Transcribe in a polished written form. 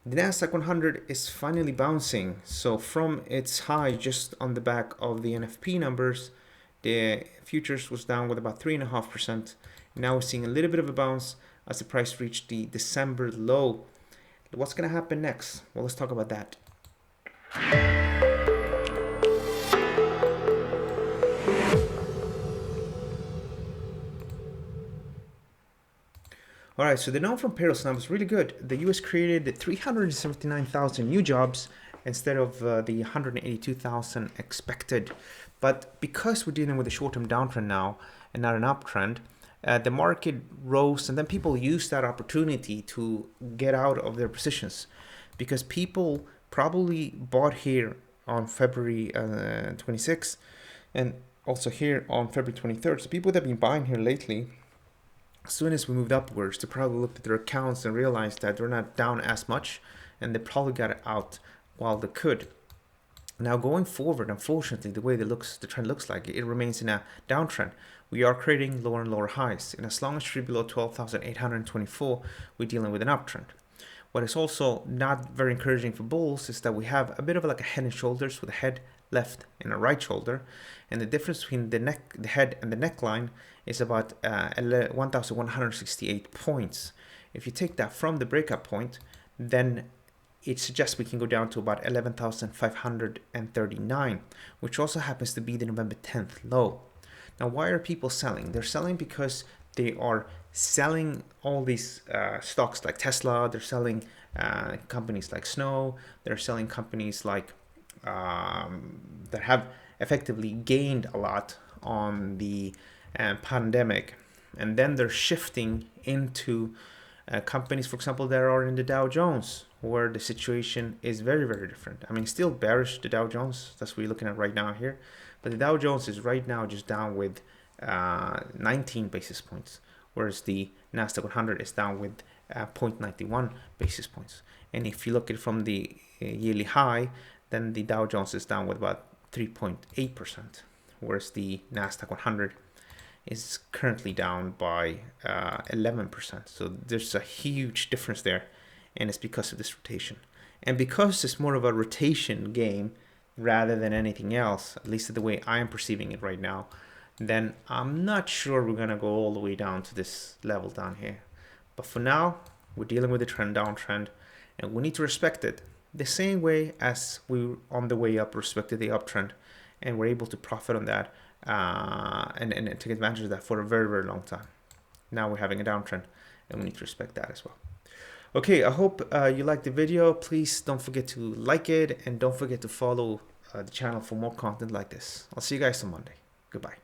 The Nasdaq 100 is finally bouncing. So from its high just on the back of the NFP numbers, the futures was down with about 3.5%. Now we're seeing a little bit of a bounce as the price reached the December low. What's going to happen next? Well, let's talk about that. All right, so the non-farm payrolls number is really good. The US created 379,000 new jobs instead of the 182,000 expected. But because we're dealing with a short-term downtrend now and not an uptrend, the market rose, and then people used that opportunity to get out of their positions because people probably bought here on February 26th and also here on February 23rd. So people that have been buying here lately, as soon as we moved upwards, they probably looked at their accounts and realized that they're not down as much, and they probably got it out while they could. Now going forward, unfortunately, the way the trend looks like, it remains in a downtrend. We are creating lower and lower highs, and as long as you're below 12,824, we're dealing with an uptrend. What is also not very encouraging for bulls is that we have a bit of like a head and shoulders with a head left and a right shoulder, and the difference between the head and the neckline is about 1,168 points. If you take that from the breakout point, then it suggests we can go down to about 11,539, which also happens to be the November 10th low. Now, why are people selling? They're selling because they are selling all these stocks like Tesla. They're selling companies like Snow. They're selling companies like that have effectively gained a lot on the pandemic, and then they're shifting into companies, for example, that are in the Dow Jones, where the situation is very, very different. I mean, still bearish, the Dow Jones, that's what we're looking at right now here, but the Dow Jones is right now just down with 19 basis points, whereas the Nasdaq 100 is down with 0.91 basis points. And if you look at it from the yearly high, then the Dow Jones is down with about 3.8%, whereas the Nasdaq 100 is currently down by 11%. So there's a huge difference there, and it's because of this rotation. And because it's more of a rotation game rather than anything else, at least the way I am perceiving it right now, then I'm not sure we're gonna go all the way down to this level down here. But for now, we're dealing with a downtrend, and we need to respect it the same way as we on the way up respected the uptrend, and we're able to profit on that and take advantage of that for a very, very long time. Now we're having a downtrend, and we need to respect that as well. Okay, I hope you liked the video. Please don't forget to like it, and don't forget to follow the channel for more content like this. I'll see you guys on Monday. Goodbye.